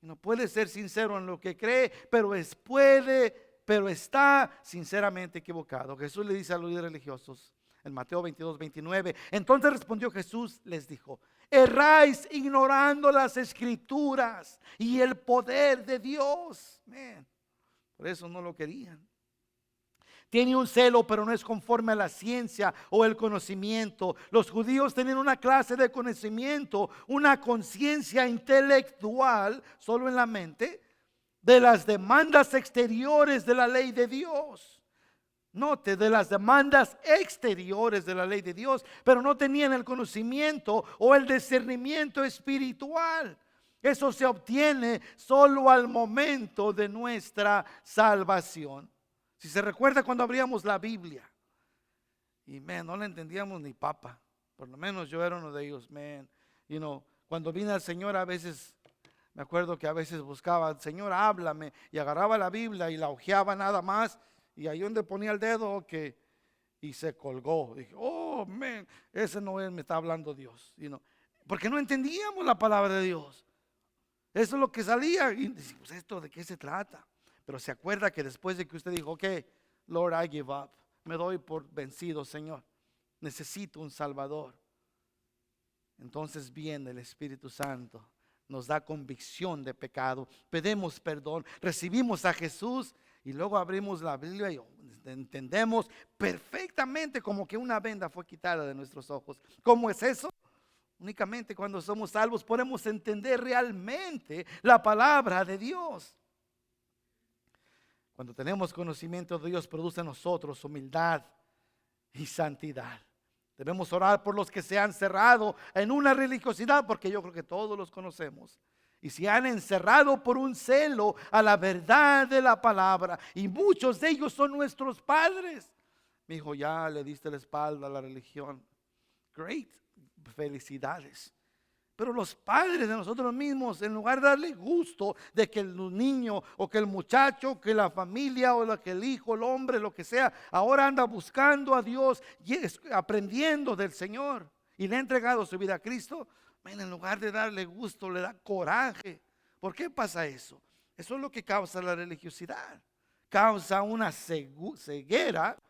No puede ser sincero en lo que cree, pero está sinceramente equivocado. Jesús le dice a los religiosos en Mateo 22:29. Entonces respondió Jesús, les dijo: erráis ignorando las escrituras y el poder de Dios. Por eso no lo querían. Tiene un celo, pero no es conforme a la ciencia o el conocimiento. Los judíos tenían una clase de conocimiento, una conciencia intelectual, solo en la mente, de las demandas exteriores de la ley de Dios. Note, de las demandas exteriores de la ley de Dios, pero no tenían el conocimiento o el discernimiento espiritual. Eso se obtiene solo al momento de nuestra salvación. Si se recuerda cuando abríamos la Biblia y no le entendíamos ni papa, por lo menos yo era uno de ellos, cuando vine al Señor a veces, me acuerdo que a veces buscaba, Señor háblame, y agarraba la Biblia y la hojeaba nada más, y ahí donde ponía el dedo y se colgó. Dije, ese no es, me está hablando Dios, porque no entendíamos la palabra de Dios. Eso es lo que salía, y pues, ¿esto de qué se trata? Pero se acuerda que después de que usted dijo, ok, Lord, I give up, me doy por vencido, Señor, necesito un Salvador. Entonces viene el Espíritu Santo, nos da convicción de pecado, pedimos perdón, recibimos a Jesús y luego abrimos la Biblia y entendemos perfectamente como que una venda fue quitada de nuestros ojos. ¿Cómo es eso? Únicamente cuando somos salvos podemos entender realmente la palabra de Dios. Cuando tenemos conocimiento de Dios, produce en nosotros humildad y santidad. Debemos orar por los que se han cerrado en una religiosidad, porque yo creo que todos los conocemos, y se han encerrado por un celo a la verdad de la palabra, y muchos de ellos son nuestros padres. Mi hijo, ya le diste la espalda a la religión. Great, felicidades. Pero los padres de nosotros mismos, en lugar de darle gusto de que el niño o que el muchacho, que la familia o que el hijo, el hombre, lo que sea, ahora anda buscando a Dios y aprendiendo del Señor y le ha entregado su vida a Cristo, en lugar de darle gusto, le da coraje. ¿Por qué pasa eso? Eso es lo que causa la religiosidad. Causa una ceguera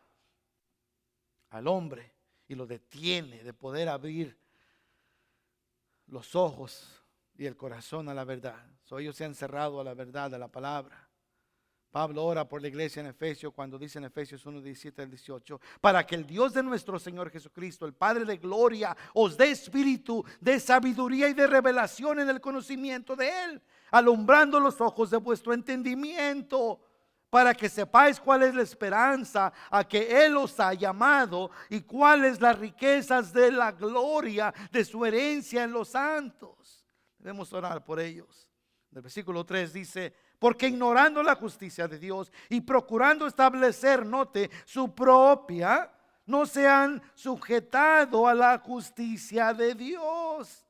al hombre y lo detiene de poder abrir los ojos y el corazón a la verdad. Ellos se han cerrado a la verdad de la palabra. Pablo ora por la iglesia en Efesios cuando dice en Efesios 1:17 al 18, para que el Dios de nuestro Señor Jesucristo, el Padre de gloria, os dé espíritu de sabiduría y de revelación en el conocimiento de Él, alumbrando los ojos de vuestro entendimiento, para que sepáis cuál es la esperanza a que Él os ha llamado y cuáles las riquezas de la gloria de su herencia en los santos. Debemos orar por ellos. El versículo 3 dice, Porque ignorando la justicia de Dios y procurando establecer, note, su propia, no se han sujetado a la justicia de Dios.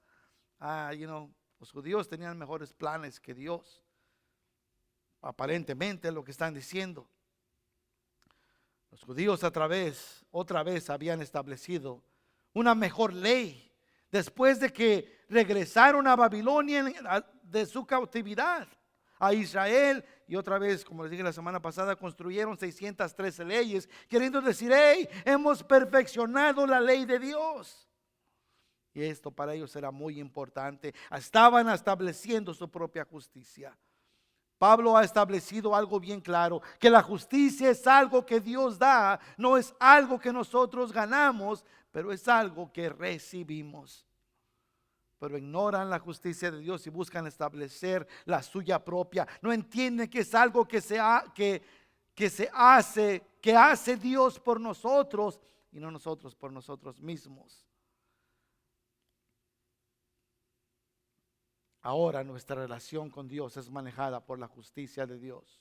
Los judíos tenían mejores planes que Dios. Aparentemente es lo que están diciendo. Los judíos otra vez habían establecido una mejor ley después de que regresaron a Babilonia de su cautividad a Israel, y otra vez, como les dije la semana pasada, construyeron 613 leyes, queriendo decir: hey, hemos perfeccionado la ley de Dios. Y esto para ellos era muy importante. Estaban estableciendo su propia justicia. Pablo ha establecido algo bien claro: que la justicia es algo que Dios da, no es algo que nosotros ganamos, pero es algo que recibimos. Pero ignoran la justicia de Dios y buscan establecer la suya propia. No entienden que es algo que hace Dios por nosotros y no nosotros por nosotros mismos. Ahora nuestra relación con Dios es manejada por la justicia de Dios.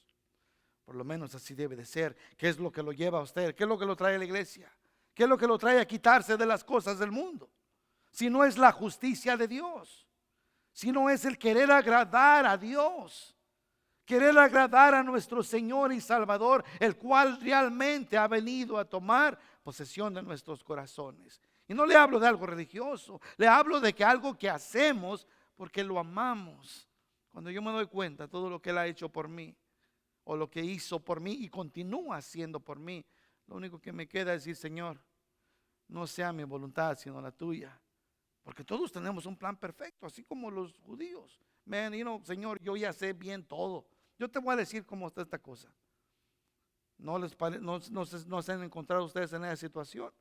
Por lo menos así debe de ser. ¿Qué es lo que lo lleva a usted? ¿Qué es lo que lo trae a la iglesia? ¿Qué es lo que lo trae a quitarse de las cosas del mundo? Si no es la justicia de Dios, si no es el querer agradar a Dios, querer agradar a nuestro Señor y Salvador, el cual realmente ha venido a tomar posesión de nuestros corazones. Y no le hablo de algo religioso, le hablo de que algo que hacemos porque lo amamos. Cuando yo me doy cuenta de todo lo que Él ha hecho por mí, o lo que hizo por mí y continúa haciendo por mí, lo único que me queda es decir: Señor, no sea mi voluntad sino la tuya. Porque todos tenemos un plan perfecto, así como los judíos. Señor, yo ya sé bien todo. Yo te voy a decir cómo está esta cosa. No se han encontrado ustedes en esa situación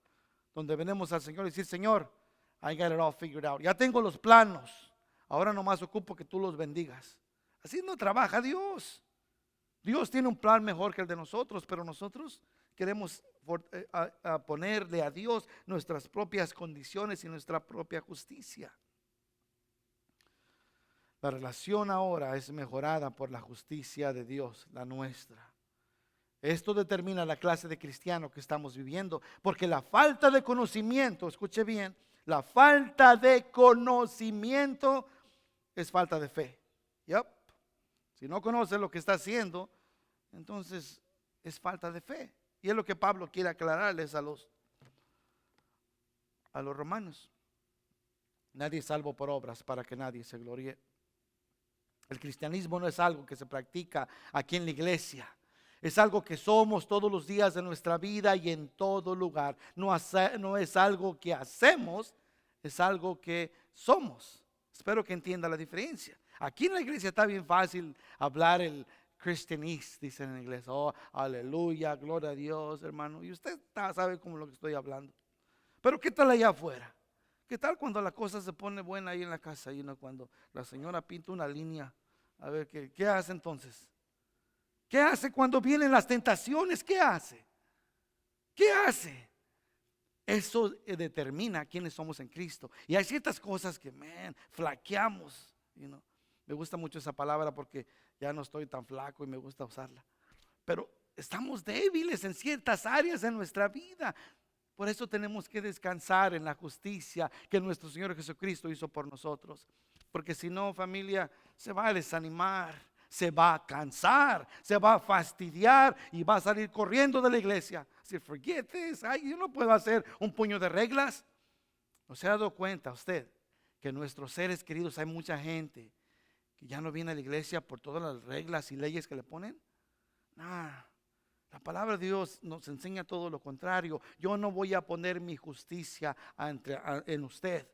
donde venimos al Señor y decir: Señor, I got it all figured out. Ya tengo los planos. Ahora nomás ocupo que tú los bendigas. Así no trabaja Dios. Dios tiene un plan mejor que el de nosotros, pero nosotros queremos ponerle a Dios nuestras propias condiciones y nuestra propia justicia. La relación ahora es mejorada por la justicia de Dios, la nuestra. Esto determina la clase de cristiano que estamos viviendo, porque la falta de conocimiento, escuche bien, la falta de conocimiento es falta de fe. Si no conoce lo que está haciendo, entonces es falta de fe. Y es lo que Pablo quiere aclararles a los romanos. Nadie es salvo por obras para que nadie se gloríe. El cristianismo no es algo que se practica aquí en la iglesia. Es algo que somos todos los días de nuestra vida y en todo lugar. No es algo que hacemos, es algo que somos. Espero que entienda la diferencia. Aquí en la iglesia está bien fácil hablar el Christianese, dicen en inglés. Oh, aleluya, gloria a Dios, hermano. Y usted sabe cómo lo que estoy hablando. Pero ¿qué tal allá afuera? ¿Qué tal cuando la cosa se pone buena ahí en la casa? Cuando la señora pinta una línea. A ver, ¿qué hace entonces? ¿Qué hace cuando vienen las tentaciones? ¿Qué hace? ¿Qué hace? Eso determina quiénes somos en Cristo. Y hay ciertas cosas que, flaqueamos. Me gusta mucho esa palabra porque ya no estoy tan flaco y me gusta usarla. Pero estamos débiles en ciertas áreas de nuestra vida. Por eso tenemos que descansar en la justicia que nuestro Señor Jesucristo hizo por nosotros. Porque si no, familia, se va a desanimar, se va a cansar, se va a fastidiar y va a salir corriendo de la iglesia. Si forget this, yo no puedo hacer un puño de reglas. ¿No se ha dado cuenta usted que en nuestros seres queridos hay mucha gente que ya no viene a la iglesia por todas las reglas y leyes que le ponen? La palabra de Dios nos enseña todo lo contrario. Yo no voy a poner mi justicia en usted,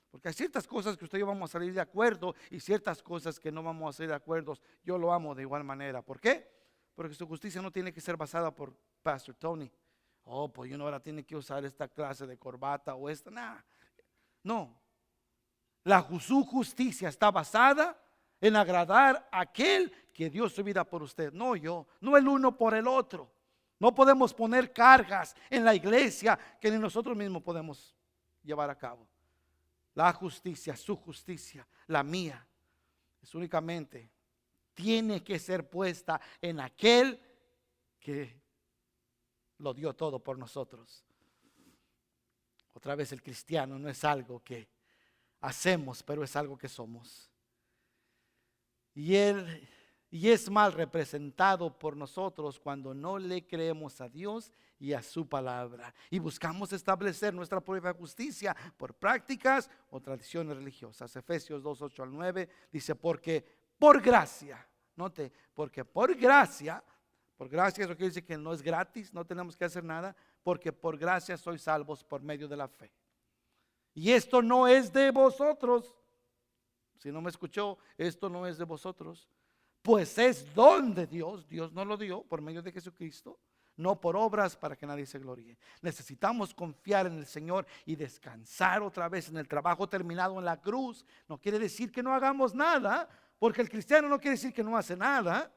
porque hay ciertas cosas que usted y yo vamos a salir de acuerdo y ciertas cosas que no vamos a salir de acuerdo. Yo lo amo de igual manera. ¿Por qué? Porque su justicia no tiene que ser basada por Pastor Tony. Pues ahora tiene que usar esta clase de corbata o esta. No. Su justicia está basada en agradar a aquel que dio su vida por usted, no yo, no el uno por el otro. No podemos poner cargas en la iglesia que ni nosotros mismos podemos llevar a cabo. La justicia, su justicia, la mía, es únicamente tiene que ser puesta en aquel que lo dio todo por nosotros. Otra vez, el cristiano no es algo que hacemos, pero es algo que somos. Y es mal representado por nosotros cuando no le creemos a Dios y a su palabra, y buscamos establecer nuestra propia justicia por prácticas o tradiciones religiosas. Efesios 2, 8 al 9 dice: porque por gracia, note, porque por gracia eso quiere decir que no es gratis, no tenemos que hacer nada, porque por gracia sois salvos por medio de la fe. Y esto no es de vosotros. Si no me escuchó, esto no es de vosotros, pues es don de Dios. Dios nos lo dio por medio de Jesucristo, no por obras para que nadie se gloríe. Necesitamos confiar en el Señor y descansar otra vez en el trabajo terminado en la cruz. No quiere decir que no hagamos nada, porque el cristiano no quiere decir que no hace nada,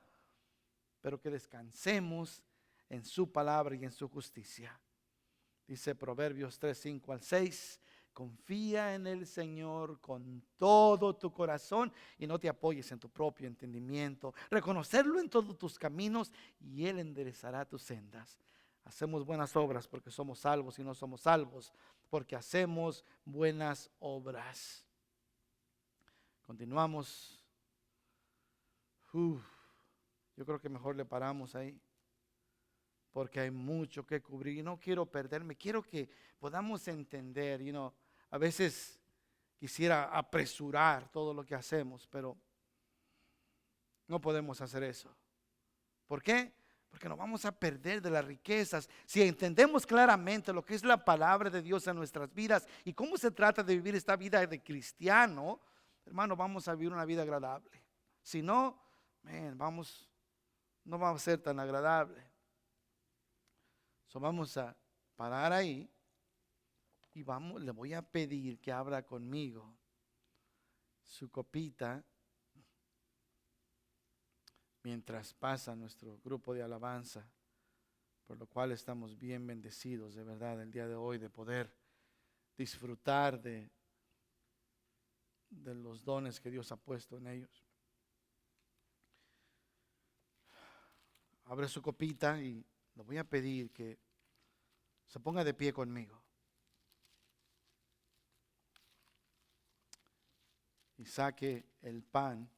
pero que descansemos en su palabra y en su justicia. Dice Proverbios 3, 5 al 6: confía en el Señor con todo tu corazón y no te apoyes en tu propio entendimiento. Reconocerlo en todos tus caminos y Él enderezará tus sendas. Hacemos buenas obras porque somos salvos, y no somos salvos porque hacemos buenas obras. Continuamos. Yo creo que mejor le paramos ahí, porque hay mucho que cubrir y no quiero perderme. Quiero que podamos entender, a veces quisiera apresurar todo lo que hacemos, pero no podemos hacer eso. ¿Por qué? Porque nos vamos a perder de las riquezas. Si entendemos claramente lo que es la palabra de Dios en nuestras vidas y cómo se trata de vivir esta vida de cristiano, hermano, vamos a vivir una vida agradable. Si no, no va a ser tan agradable. Vamos a parar ahí y le voy a pedir que abra conmigo su copita mientras pasa nuestro grupo de alabanza, por lo cual estamos bien bendecidos de verdad el día de hoy de poder disfrutar de los dones que Dios ha puesto en ellos. Abre su copita y le voy a pedir que se ponga de pie conmigo y saque el pan.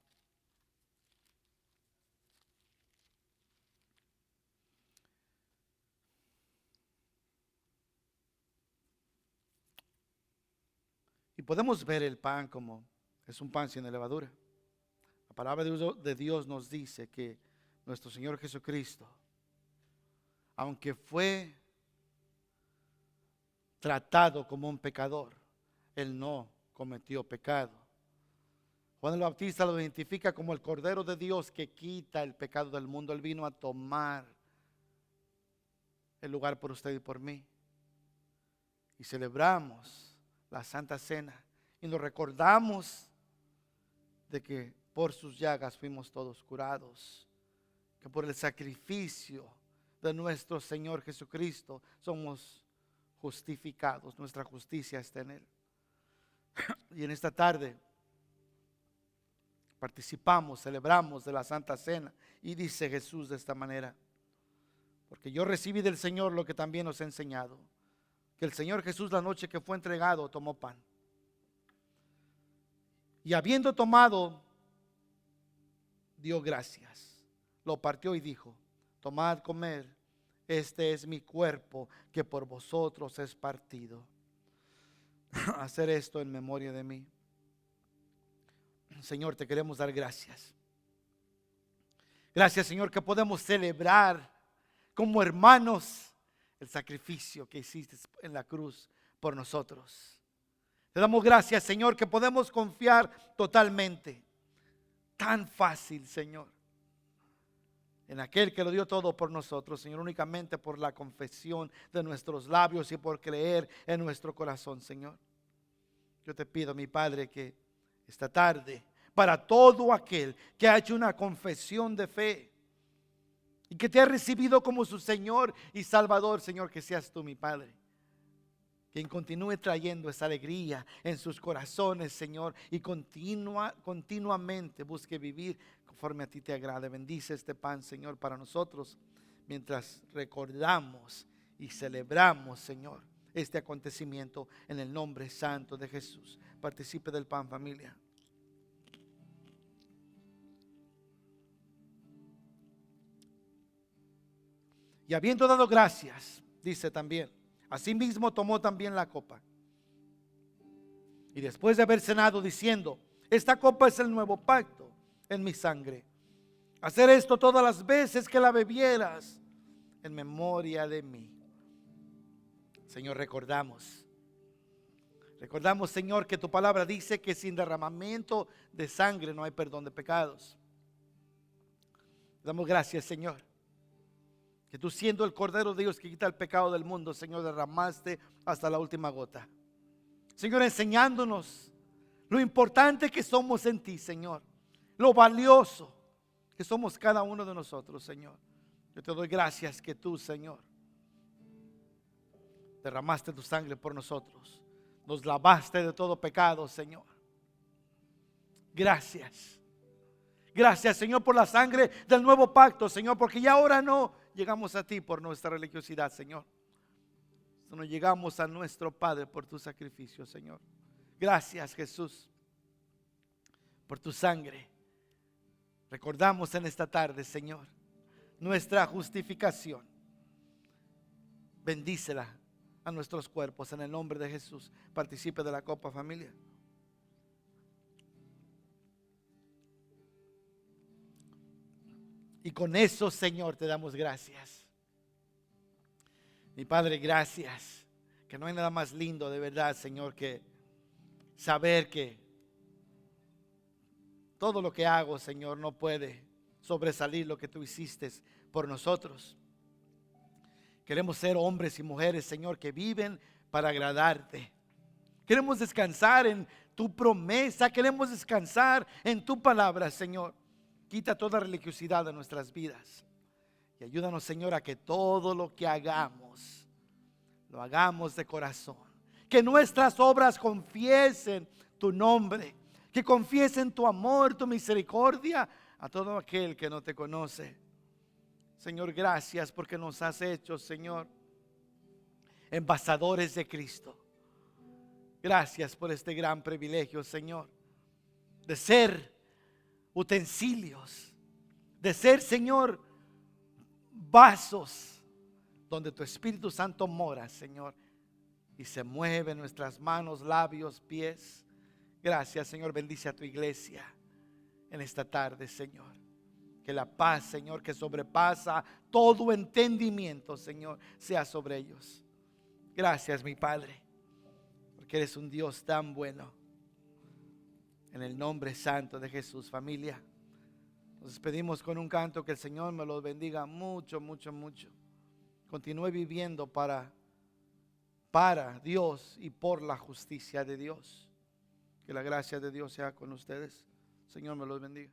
Y podemos ver el pan como es un pan sin levadura. La palabra de Dios nos dice que nuestro Señor Jesucristo, aunque fue tratado como un pecador, Él no cometió pecado. Juan el Bautista lo identifica como el Cordero de Dios que quita el pecado del mundo. Él vino a tomar el lugar por usted y por mí. Y celebramos la Santa Cena y nos recordamos de que por sus llagas fuimos todos curados, que por el sacrificio de nuestro Señor Jesucristo somos justificados, nuestra justicia está en Él. Y en esta tarde participamos, celebramos de la Santa Cena, y dice Jesús de esta manera: porque yo recibí del Señor lo que también os he enseñado, que el Señor Jesús, la noche que fue entregado, tomó pan, y habiendo tomado, dio gracias, lo partió y dijo: tomad, comed, este es mi cuerpo que por vosotros es partido. Hacer esto en memoria de mí. Señor, te queremos dar gracias. Gracias, Señor, que podemos celebrar como hermanos el sacrificio que hiciste en la cruz por nosotros. Te damos gracias, Señor, que podemos confiar totalmente. Tan fácil, Señor, en aquel que lo dio todo por nosotros, Señor, únicamente por la confesión de nuestros labios y por creer en nuestro corazón, Señor. Yo te pido, mi Padre, que esta tarde, para todo aquel que ha hecho una confesión de fe y que te ha recibido como su Señor y Salvador, Señor, que seas tú, mi Padre, quien continúe trayendo esa alegría en sus corazones, Señor, y continuamente busque vivir conforme a ti te agrade. Bendice este pan, Señor, para nosotros, mientras recordamos y celebramos, Señor, este acontecimiento en el nombre santo de Jesús. Participe del pan, familia. Y habiendo dado gracias, dice también, asimismo tomó también la copa. Y después de haber cenado, diciendo: esta copa es el nuevo pacto en mi sangre. Hacer esto todas las veces que la bebieras en memoria de mí. Señor, recordamos, Señor, que tu palabra dice que sin derramamiento de sangre no hay perdón de pecados. Damos gracias, Señor, que tú, siendo el Cordero de Dios que quita el pecado del mundo, Señor, derramaste hasta la última gota. Señor, enseñándonos lo importante que somos en ti, Señor, lo valioso que somos cada uno de nosotros, Señor. Yo te doy gracias que tú, Señor, derramaste tu sangre por nosotros, nos lavaste de todo pecado, Señor. Gracias. Gracias, Señor, por la sangre del nuevo pacto, Señor, porque ya ahora no llegamos a ti por nuestra religiosidad, Señor, sino llegamos a nuestro Padre por tu sacrificio, Señor. Gracias, Jesús, por tu sangre. Recordamos en esta tarde, Señor, nuestra justificación. Bendícela a nuestros cuerpos en el nombre de Jesús. Participe de la copa, familia. Y con eso, Señor, te damos gracias. Mi Padre, gracias. Que no hay nada más lindo, de verdad, Señor, que saber que todo lo que hago, Señor, no puede sobresalir lo que tú hiciste por nosotros. Queremos ser hombres y mujeres, Señor, que viven para agradarte. Queremos descansar en tu promesa. Queremos descansar en tu palabra, Señor. Quita toda religiosidad de nuestras vidas. Y ayúdanos, Señor, a que todo lo que hagamos, lo hagamos de corazón. Que nuestras obras confiesen tu nombre. Que confiesen tu amor, tu misericordia a todo aquel que no te conoce. Señor, gracias porque nos has hecho, Señor, embajadores de Cristo. Gracias por este gran privilegio, Señor, de ser utensilios, de ser, Señor, vasos donde tu Espíritu Santo mora, Señor, y se mueve en nuestras manos, labios, pies. Gracias, Señor, bendice a tu iglesia en esta tarde, Señor. Que la paz, Señor, que sobrepasa todo entendimiento, Señor, sea sobre ellos. Gracias, mi Padre, porque eres un Dios tan bueno. En el nombre santo de Jesús, familia, nos despedimos con un canto. Que el Señor me los bendiga mucho, mucho, mucho. Continúe viviendo para Dios y por la justicia de Dios. Que la gracia de Dios sea con ustedes. Señor me los bendiga.